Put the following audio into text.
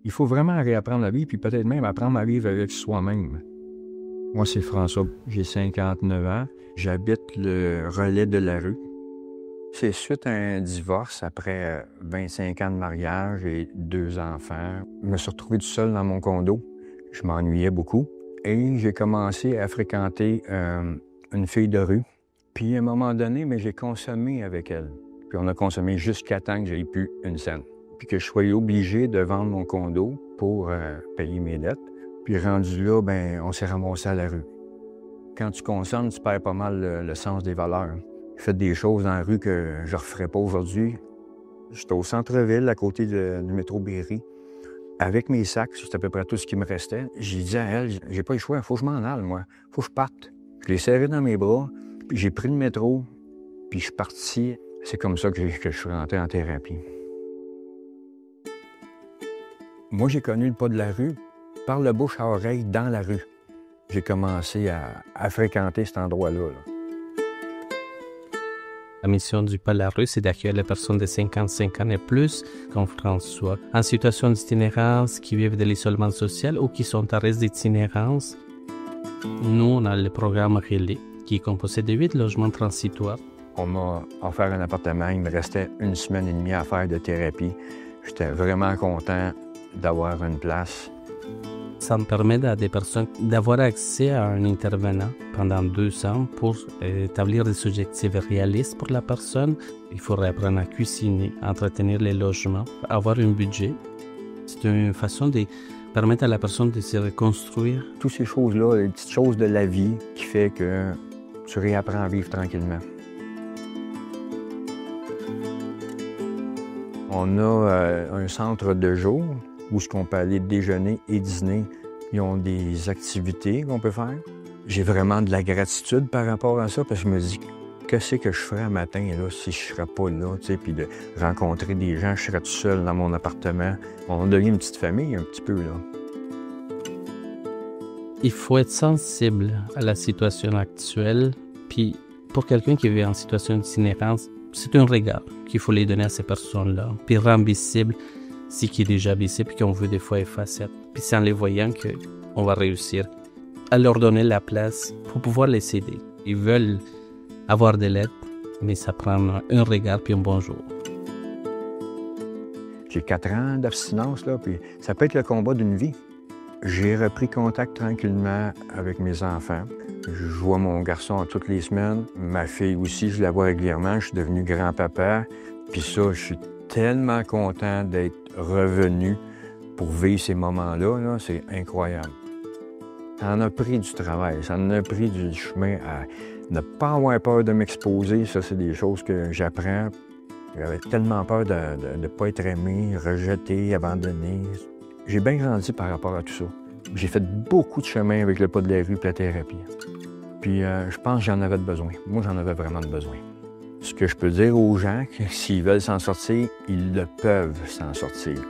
Il faut vraiment réapprendre la vie, puis peut-être même apprendre à vivre avec soi-même. Moi, c'est François, j'ai 59 ans, j'habite le relais de la rue. C'est suite à un divorce après 25 ans de mariage et 2 enfants. Je me suis retrouvé tout seul dans mon condo. Je m'ennuyais beaucoup et j'ai commencé à fréquenter une fille de rue. Puis à un moment donné, mais j'ai consommé avec elle. Puis on a consommé jusqu'à temps que j'ai plus une scène. Puis que je sois obligé de vendre mon condo pour payer mes dettes. Puis rendu là, ben on s'est ramassé à la rue. Quand tu consommes, tu perds pas mal le sens des valeurs. J'ai fait des choses dans la rue que je ne referais pas aujourd'hui. J'étais au centre-ville, à côté du métro Berry, avec mes sacs, c'était à peu près tout ce qui me restait. J'ai dit à elle, j'ai pas le choix, il faut que je m'en aille, moi. Il faut que je parte. Je l'ai serré dans mes bras, puis j'ai pris le métro, puis je suis parti. C'est comme ça que je suis rentré en thérapie. Moi, j'ai connu le pas de la rue par le bouche à oreille dans la rue. J'ai commencé à fréquenter cet endroit-là. La mission du Pas de la rue, c'est d'accueillir les personnes de 55 ans et plus, comme François, en situation d'itinérance, qui vivent de l'isolement social ou qui sont à risque d'itinérance. Nous, on a le programme Relais, qui est composé de 8 logements transitoires. On m'a offert un appartement. Il me restait 1 semaine et demie à faire de thérapie. J'étais vraiment content d'avoir une place. Ça me permet à des personnes d'avoir accès à un intervenant pendant 2 ans pour établir des objectifs réalistes pour la personne. Il faudrait apprendre à cuisiner, à entretenir les logements, avoir un budget. C'est une façon de permettre à la personne de se reconstruire. Toutes ces choses-là, les petites choses de la vie qui fait que tu réapprends à vivre tranquillement. On a un centre de jour où on peut aller déjeuner et dîner. Ils ont des activités qu'on peut faire. J'ai vraiment de la gratitude par rapport à ça parce que je me dis, qu'est-ce que je ferais un matin là, si je ne serais pas là, puis de rencontrer des gens, je serais tout seul dans mon appartement. On devient une petite famille un petit peu, là. Il faut être sensible à la situation actuelle, puis pour quelqu'un qui vit en situation d'itinérance, c'est un regard qu'il faut les donner à ces personnes-là, puis rendre visible ce qui est déjà visible et qu'on veut des fois effacer. Puis c'est en les voyant qu'on va réussir à leur donner la place pour pouvoir les aider. Ils veulent avoir de l'aide, mais ça prend un regard puis un bonjour. J'ai 4 ans d'abstinence, là, puis ça peut être le combat d'une vie. J'ai repris contact tranquillement avec mes enfants. Je vois mon garçon toutes les semaines. Ma fille aussi, je la vois régulièrement. Je suis devenu grand-papa. Puis ça, je suis tellement content d'être revenu pour vivre ces moments-là. Là, c'est incroyable. Ça en a pris du travail, ça en a pris du chemin à ne pas avoir peur de m'exposer. Ça, c'est des choses que j'apprends. J'avais tellement peur de ne pas être aimé, rejeté, abandonné. J'ai bien grandi par rapport à tout ça. J'ai fait beaucoup de chemin avec le pas de la rue et la thérapie. Puis je pense que j'en avais besoin. Moi, j'en avais vraiment besoin. Ce que je peux dire aux gens, que s'ils veulent s'en sortir, ils le peuvent s'en sortir.